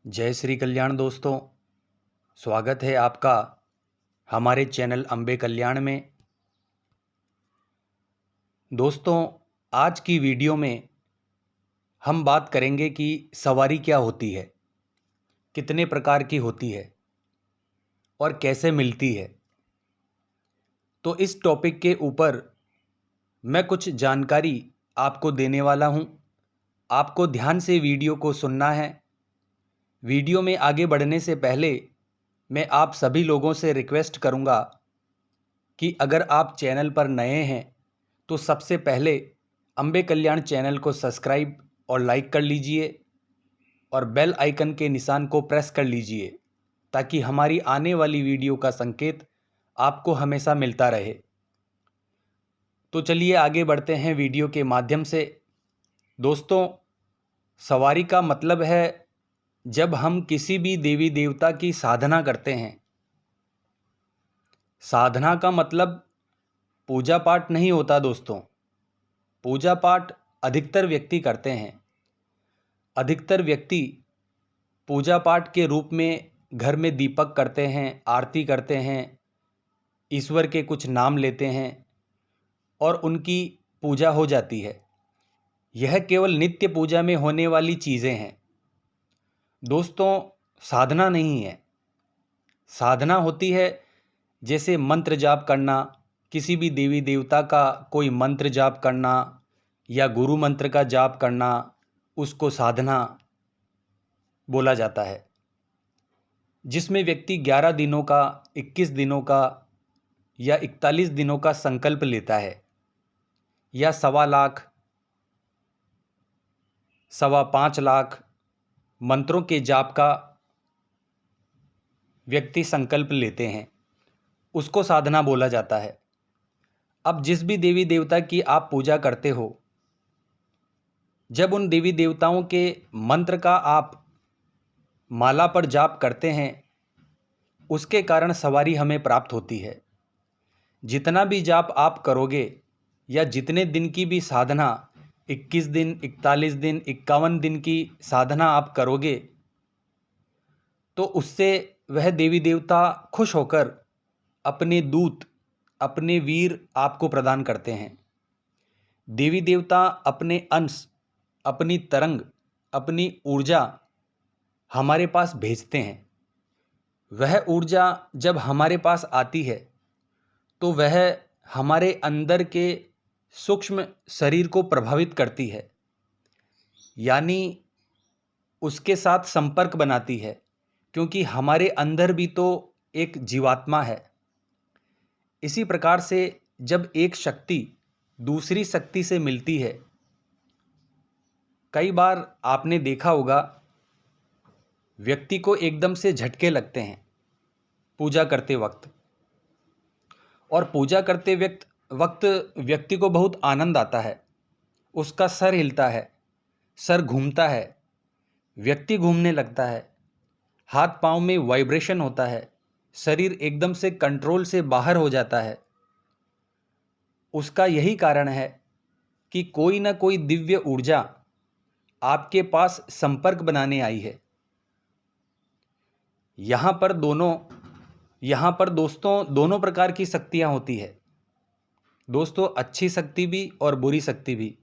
जय श्री कल्याण दोस्तों। स्वागत है आपका हमारे चैनल अम्बे कल्याण में। दोस्तों, आज की वीडियो में हम बात करेंगे कि सवारी क्या होती है, कितने प्रकार की होती है और कैसे मिलती है। तो इस टॉपिक के ऊपर मैं कुछ जानकारी आपको देने वाला हूं। आपको ध्यान से वीडियो को सुनना है। वीडियो में आगे बढ़ने से पहले मैं आप सभी लोगों से रिक्वेस्ट करूंगा कि अगर आप चैनल पर नए हैं तो सबसे पहले अम्बे कल्याण चैनल को सब्सक्राइब और लाइक कर लीजिए और बेल आइकन के निशान को प्रेस कर लीजिए ताकि हमारी आने वाली वीडियो का संकेत आपको हमेशा मिलता रहे। तो चलिए आगे बढ़ते हैं वीडियो के माध्यम से। दोस्तों, सवारी का मतलब है जब हम किसी भी देवी देवता की साधना करते हैं। साधना का मतलब पूजा पाठ नहीं होता दोस्तों। पूजा पाठ अधिकतर व्यक्ति करते हैं। अधिकतर व्यक्ति पूजा पाठ के रूप में घर में दीपक करते हैं, आरती करते हैं, ईश्वर के कुछ नाम लेते हैं और उनकी पूजा हो जाती है। यह केवल नित्य पूजा में होने वाली चीज़ें हैं दोस्तों, साधना नहीं है। साधना होती है जैसे मंत्र जाप करना, किसी भी देवी देवता का कोई मंत्र जाप करना या गुरु मंत्र का जाप करना, उसको साधना बोला जाता है। जिसमें व्यक्ति 11 दिनों का, 21 दिनों का या 41 दिनों का संकल्प लेता है या 1.25 लाख, 5.25 लाख मंत्रों के जाप का व्यक्ति संकल्प लेते हैं, उसको साधना बोला जाता है। अब जिस भी देवी देवता की आप पूजा करते हो, जब उन देवी देवताओं के मंत्र का आप माला पर जाप करते हैं, उसके कारण सवारी हमें प्राप्त होती है। जितना भी जाप आप करोगे या जितने दिन की भी साधना, 21 दिन, 41 दिन, 51 दिन की साधना आप करोगे, तो उससे वह देवी देवता खुश होकर अपने दूत, अपने वीर आपको प्रदान करते हैं। देवी देवता अपने अंश, अपनी तरंग, अपनी ऊर्जा हमारे पास भेजते हैं। वह ऊर्जा जब हमारे पास आती है तो वह हमारे अंदर के सूक्ष्म शरीर को प्रभावित करती है, यानी उसके साथ संपर्क बनाती है, क्योंकि हमारे अंदर भी तो एक जीवात्मा है। इसी प्रकार से जब एक शक्ति दूसरी शक्ति से मिलती है, कई बार आपने देखा होगा व्यक्ति को एकदम से झटके लगते हैं पूजा करते वक्त, और पूजा करते वक्त व्यक्ति को बहुत आनंद आता है। उसका सर हिलता है, सर घूमता है, व्यक्ति घूमने लगता है, हाथ पांव में वाइब्रेशन होता है, शरीर एकदम से कंट्रोल से बाहर हो जाता है। उसका यही कारण है कि कोई ना कोई दिव्य ऊर्जा आपके पास संपर्क बनाने आई है। यहाँ पर दोस्तों दोनों प्रकार की शक्तियाँ होती है दोस्तों, अच्छी शक्ति भी और बुरी शक्ति भी।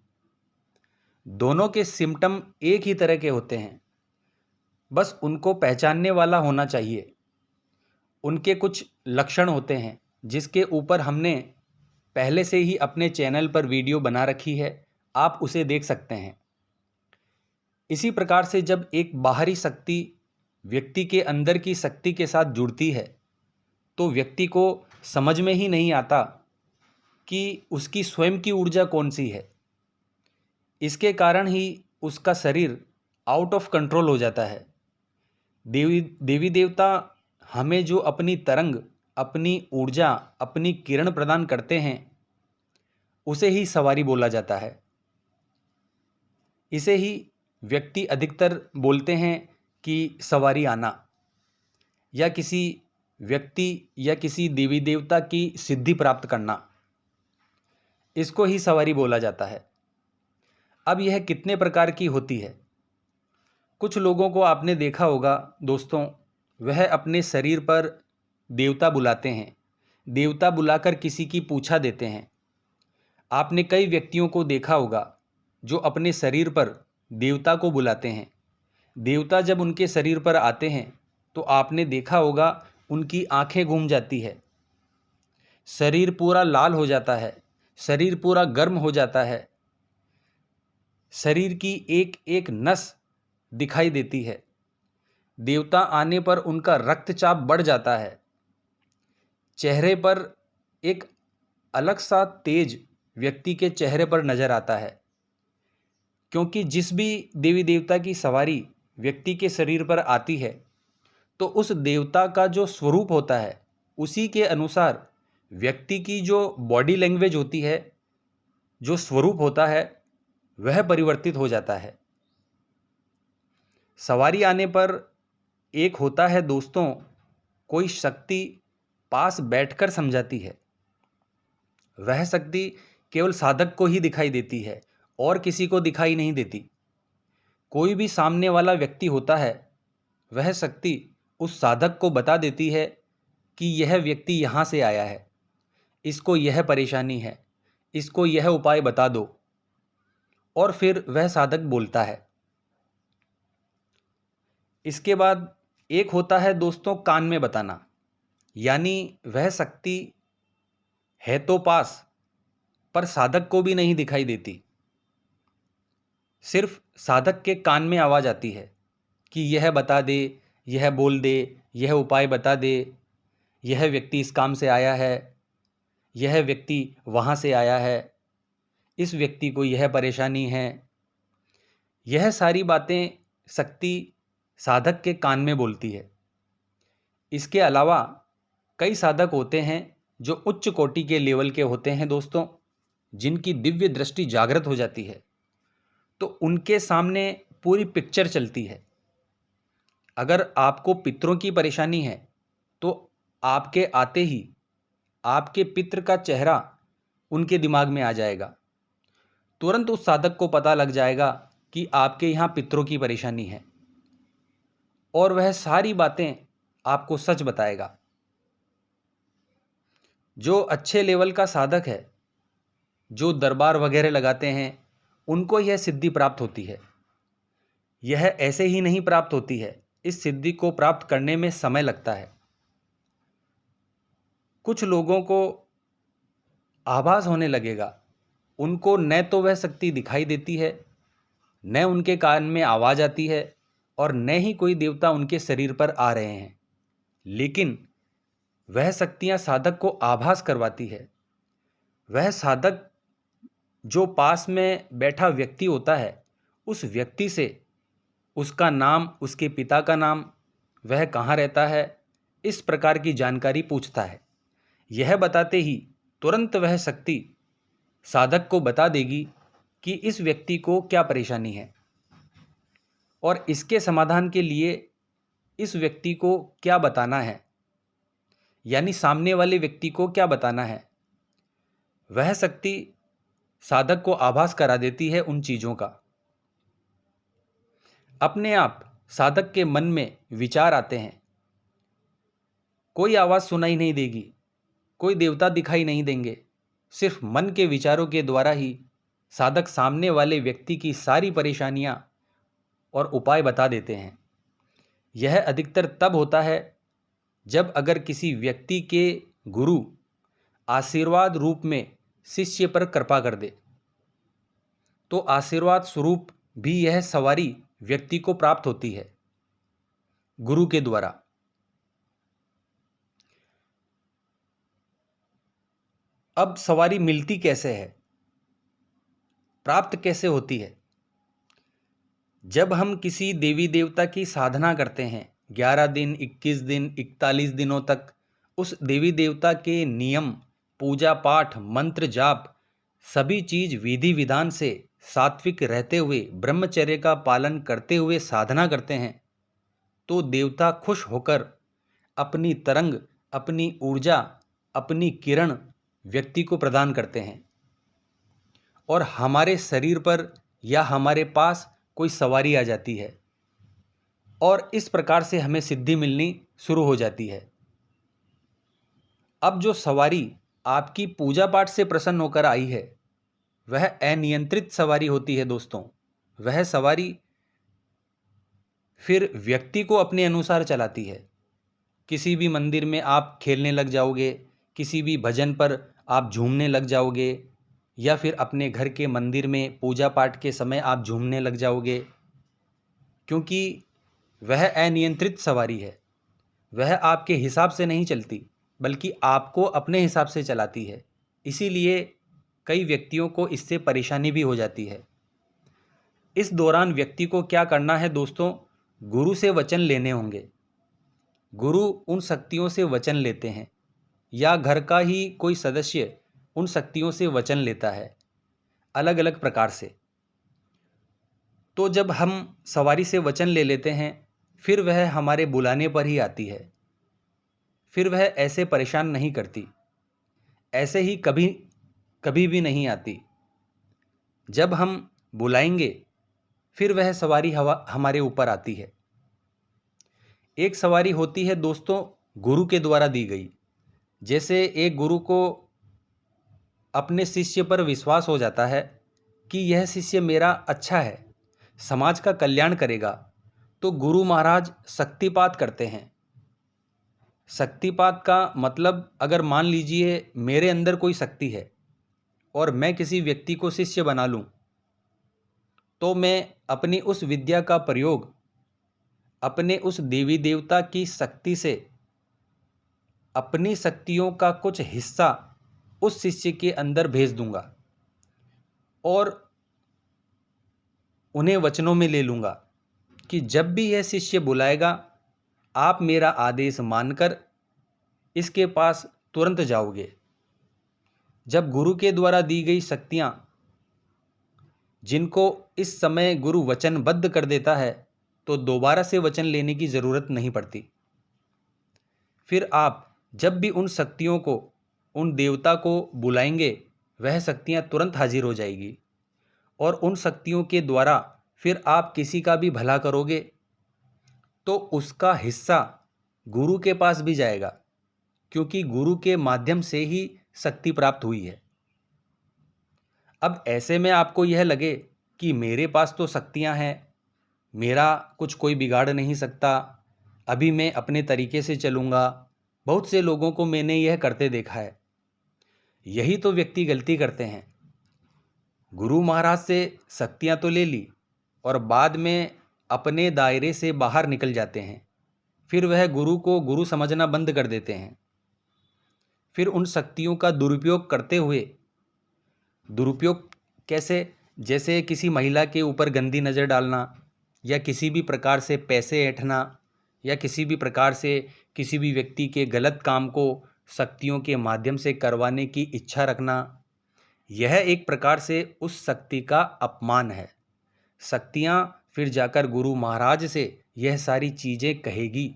दोनों के सिम्टम एक ही तरह के होते हैं, बस उनको पहचानने वाला होना चाहिए। उनके कुछ लक्षण होते हैं जिसके ऊपर हमने पहले से ही अपने चैनल पर वीडियो बना रखी है, आप उसे देख सकते हैं। इसी प्रकार से जब एक बाहरी शक्ति व्यक्ति के अंदर की शक्ति के साथ जुड़ती है तो व्यक्ति को समझ में ही नहीं आता कि उसकी स्वयं की ऊर्जा कौन सी है। इसके कारण ही उसका शरीर आउट ऑफ कंट्रोल हो जाता है। देवी देवता हमें जो अपनी तरंग, अपनी ऊर्जा, अपनी किरण प्रदान करते हैं, उसे ही सवारी बोला जाता है। इसे ही व्यक्ति अधिकतर बोलते हैं कि सवारी आना, या किसी व्यक्ति या किसी देवी देवता की सिद्धि प्राप्त करना, इसको ही सवारी बोला जाता है। अब यह कितने प्रकार की होती है? कुछ लोगों को आपने देखा होगा दोस्तों, वह अपने शरीर पर देवता बुलाते हैं, देवता बुलाकर किसी की पूछा देते हैं। आपने कई व्यक्तियों को देखा होगा जो अपने शरीर पर देवता को बुलाते हैं। देवता जब उनके शरीर पर आते हैं तो आपने देखा होगा उनकी आंखें घूम जाती है, शरीर पूरा लाल हो जाता है, शरीर पूरा गर्म हो जाता है, शरीर की एक एक नस दिखाई देती है। देवता आने पर उनका रक्तचाप बढ़ जाता है, चेहरे पर एक अलग सा तेज व्यक्ति के चेहरे पर नजर आता है, क्योंकि जिस भी देवी देवता की सवारी व्यक्ति के शरीर पर आती है तो उस देवता का जो स्वरूप होता है उसी के अनुसार व्यक्ति की जो बॉडी लैंग्वेज होती है, जो स्वरूप होता है, वह परिवर्तित हो जाता है। सवारी आने पर एक होता है दोस्तों, कोई शक्ति पास बैठकर समझाती है। वह शक्ति केवल साधक को ही दिखाई देती है और किसी को दिखाई नहीं देती। कोई भी सामने वाला व्यक्ति होता है, वह शक्ति उस साधक को बता देती है कि यह व्यक्ति यहाँ से आया है, इसको यह परेशानी है, इसको यह उपाय बता दो, और फिर वह साधक बोलता है। इसके बाद एक होता है दोस्तों कान में बताना, यानी वह शक्ति है तो पास पर साधक को भी नहीं दिखाई देती, सिर्फ साधक के कान में आवाज आती है कि यह बता दे, यह बोल दे, यह उपाय बता दे, यह व्यक्ति इस काम से आया है, यह व्यक्ति वहाँ से आया है, इस व्यक्ति को यह परेशानी है। यह सारी बातें शक्ति साधक के कान में बोलती है। इसके अलावा कई साधक होते हैं जो उच्च कोटि के लेवल के होते हैं दोस्तों, जिनकी दिव्य दृष्टि जागृत हो जाती है, तो उनके सामने पूरी पिक्चर चलती है। अगर आपको पितरों की परेशानी है तो आपके आते ही आपके पितर का चेहरा उनके दिमाग में आ जाएगा। तुरंत उस साधक को पता लग जाएगा कि आपके यहाँ पितरों की परेशानी है, और वह सारी बातें आपको सच बताएगा। जो अच्छे लेवल का साधक है, जो दरबार वगैरह लगाते हैं, उनको यह सिद्धि प्राप्त होती है। यह ऐसे ही नहीं प्राप्त होती है, इस सिद्धि को प्राप्त करने में समय लगता है। कुछ लोगों को आभास होने लगेगा, उनको न तो वह शक्ति दिखाई देती है, न उनके कान में आवाज आती है, और न ही कोई देवता उनके शरीर पर आ रहे हैं, लेकिन वह शक्तियां साधक को आभास करवाती है। वह साधक जो पास में बैठा व्यक्ति होता है, उस व्यक्ति से उसका नाम, उसके पिता का नाम, वह कहाँ रहता है, इस प्रकार की जानकारी पूछता है। यह बताते ही तुरंत वह शक्ति साधक को बता देगी कि इस व्यक्ति को क्या परेशानी है और इसके समाधान के लिए इस व्यक्ति को क्या बताना है, यानी सामने वाले व्यक्ति को क्या बताना है। वह शक्ति साधक को आभास करा देती है उन चीज़ों का। अपने आप साधक के मन में विचार आते हैं। कोई आवाज़ सुनाई नहीं देगी, कोई देवता दिखाई नहीं देंगे, सिर्फ मन के विचारों के द्वारा ही साधक सामने वाले व्यक्ति की सारी परेशानियां और उपाय बता देते हैं। यह अधिकतर तब होता है जब अगर किसी व्यक्ति के गुरु आशीर्वाद रूप में शिष्य पर कृपा कर दे, तो आशीर्वाद स्वरूप भी यह सवारी व्यक्ति को प्राप्त होती है गुरु के द्वारा। अब सवारी मिलती कैसे है, प्राप्त कैसे होती है? जब हम किसी देवी देवता की साधना करते हैं 11 दिन, 21 दिन, 41 दिनों तक उस देवी देवता के नियम, पूजा पाठ, मंत्र जाप, सभी चीज विधि विधान से सात्विक रहते हुए, ब्रह्मचर्य का पालन करते हुए साधना करते हैं, तो देवता खुश होकर अपनी तरंग, अपनी ऊर्जा, अपनी किरण व्यक्ति को प्रदान करते हैं, और हमारे शरीर पर या हमारे पास कोई सवारी आ जाती है। और इस प्रकार से हमें सिद्धि मिलनी शुरू हो जाती है। अब जो सवारी आपकी पूजा पाठ से प्रसन्न होकर आई है वह अनियंत्रित सवारी होती है दोस्तों। वह सवारी फिर व्यक्ति को अपने अनुसार चलाती है। किसी भी मंदिर में आप खेलने लग जाओगे, किसी भी भजन पर आप झूमने लग जाओगे, या फिर अपने घर के मंदिर में पूजा पाठ के समय आप झूमने लग जाओगे, क्योंकि वह अनियंत्रित सवारी है। वह आपके हिसाब से नहीं चलती बल्कि आपको अपने हिसाब से चलाती है। इसीलिए कई व्यक्तियों को इससे परेशानी भी हो जाती है। इस दौरान व्यक्ति को क्या करना है दोस्तों, गुरु से वचन लेने होंगे। गुरु उन शक्तियों से वचन लेते हैं या घर का ही कोई सदस्य उन शक्तियों से वचन लेता है अलग अलग प्रकार से। तो जब हम सवारी से वचन ले लेते हैं फिर वह हमारे बुलाने पर ही आती है। फिर वह ऐसे परेशान नहीं करती, ऐसे ही कभी कभी भी नहीं आती। जब हम बुलाएंगे फिर वह सवारी हमारे ऊपर आती है। एक सवारी होती है दोस्तों गुरु के द्वारा दी गई। जैसे एक गुरु को अपने शिष्य पर विश्वास हो जाता है कि यह शिष्य मेरा अच्छा है, समाज का कल्याण करेगा, तो गुरु महाराज शक्तिपात करते हैं। शक्तिपात का मतलब, अगर मान लीजिए मेरे अंदर कोई शक्ति है और मैं किसी व्यक्ति को शिष्य बना लूं, तो मैं अपनी उस विद्या का प्रयोग अपने उस देवी देवता की शक्ति से अपनी शक्तियों का कुछ हिस्सा उस शिष्य के अंदर भेज दूंगा और उन्हें वचनों में ले लूंगा कि जब भी यह शिष्य बुलाएगा आप मेरा आदेश मानकर इसके पास तुरंत जाओगे। जब गुरु के द्वारा दी गई शक्तियां जिनको इस समय गुरु वचनबद्ध कर देता है तो दोबारा से वचन लेने की ज़रूरत नहीं पड़ती। फिर आप जब भी उन शक्तियों को, उन देवता को बुलाएंगे वह शक्तियां तुरंत हाजिर हो जाएगी और उन शक्तियों के द्वारा फिर आप किसी का भी भला करोगे तो उसका हिस्सा गुरु के पास भी जाएगा, क्योंकि गुरु के माध्यम से ही शक्ति प्राप्त हुई है। अब ऐसे में आपको यह लगे कि मेरे पास तो शक्तियां हैं, मेरा कुछ कोई बिगाड़ नहीं सकता, अभी मैं अपने तरीके से चलूँगा। बहुत से लोगों को मैंने यह करते देखा है। यही तो व्यक्ति गलती करते हैं। गुरु महाराज से शक्तियां तो ले ली और बाद में अपने दायरे से बाहर निकल जाते हैं। फिर वह गुरु को गुरु समझना बंद कर देते हैं। फिर उन शक्तियों का दुरुपयोग करते हुए, दुरुपयोग कैसे, जैसे किसी महिला के ऊपर गंदी नज़र डालना, या किसी भी प्रकार से पैसे ऐंठना, या किसी भी प्रकार से किसी भी व्यक्ति के गलत काम को शक्तियों के माध्यम से करवाने की इच्छा रखना, यह एक प्रकार से उस शक्ति का अपमान है। शक्तियाँ फिर जाकर गुरु महाराज से यह सारी चीज़ें कहेगी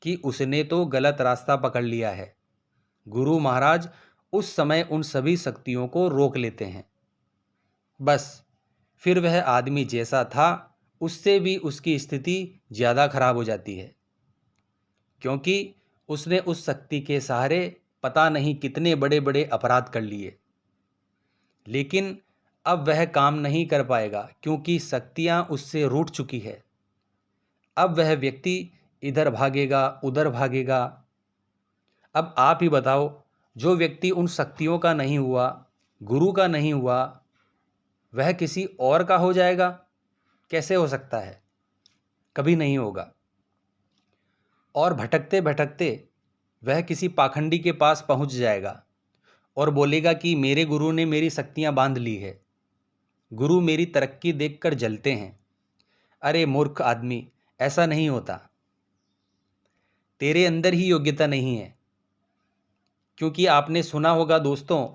कि उसने तो गलत रास्ता पकड़ लिया है। गुरु महाराज उस समय उन सभी शक्तियों को रोक लेते हैं। बस फिर वह आदमी जैसा था उससे भी उसकी स्थिति ज़्यादा खराब हो जाती है, क्योंकि उसने उस शक्ति के सहारे पता नहीं कितने बड़े बड़े अपराध कर लिए। लेकिन अब वह काम नहीं कर पाएगा क्योंकि शक्तियाँ उससे रूठ चुकी है। अब वह व्यक्ति इधर भागेगा उधर भागेगा। अब आप ही बताओ, जो व्यक्ति उन शक्तियों का नहीं हुआ, गुरु का नहीं हुआ, वह किसी और का हो जाएगा? कैसे हो सकता है? कभी नहीं होगा। और भटकते भटकते वह किसी पाखंडी के पास पहुंच जाएगा और बोलेगा कि मेरे गुरु ने मेरी शक्तियां बांध ली है, गुरु मेरी तरक्की देखकर जलते हैं। अरे मूर्ख आदमी, ऐसा नहीं होता। तेरे अंदर ही योग्यता नहीं है। क्योंकि आपने सुना होगा दोस्तों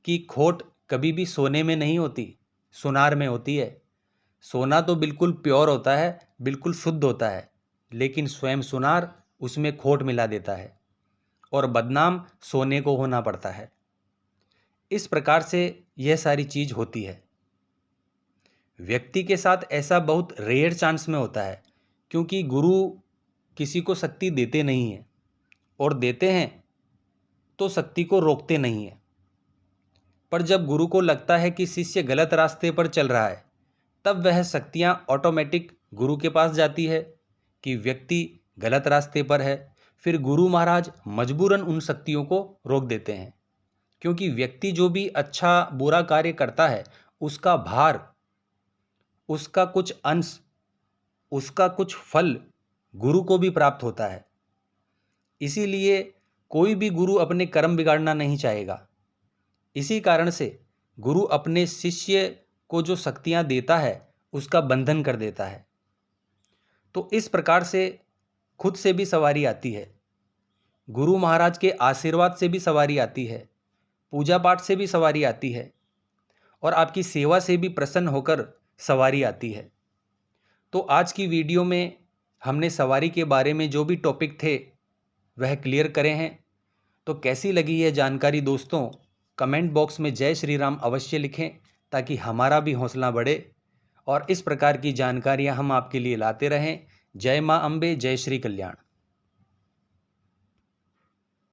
कि खोट कभी भी सोने में नहीं होती, सुनार में होती है। सोना तो बिल्कुल प्योर होता है, बिल्कुल शुद्ध होता है, लेकिन स्वयं सुनार उसमें खोट मिला देता है और बदनाम सोने को होना पड़ता है। इस प्रकार से यह सारी चीज़ होती है। व्यक्ति के साथ ऐसा बहुत रेयर चांस में होता है क्योंकि गुरु किसी को शक्ति देते नहीं हैं, और देते हैं तो शक्ति को रोकते नहीं हैं। पर जब गुरु को लगता है कि शिष्य गलत रास्ते पर चल रहा है, तब वह शक्तियां ऑटोमेटिक गुरु के पास जाती है कि व्यक्ति गलत रास्ते पर है। फिर गुरु महाराज मजबूरन उन शक्तियों को रोक देते हैं, क्योंकि व्यक्ति जो भी अच्छा बुरा कार्य करता है, उसका भार, उसका कुछ अंश, उसका कुछ फल गुरु को भी प्राप्त होता है। इसीलिए कोई भी गुरु अपने कर्म बिगाड़ना नहीं चाहेगा। इसी कारण से गुरु अपने शिष्य को जो शक्तियां देता है, उसका बंधन कर देता है। तो इस प्रकार से खुद से भी सवारी आती है, गुरु महाराज के आशीर्वाद से भी सवारी आती है, पूजा पाठ से भी सवारी आती है, और आपकी सेवा से भी प्रसन्न होकर सवारी आती है। तो आज की वीडियो में हमने सवारी के बारे में जो भी टॉपिक थे वह क्लियर करे हैं। तो कैसी लगी यह जानकारी दोस्तों, कमेंट बॉक्स में जय श्री राम अवश्य लिखें, ताकि हमारा भी हौसला बढ़े और इस प्रकार की जानकारियां हम आपके लिए लाते रहें। जय मां अम्बे, जय श्री कल्याण।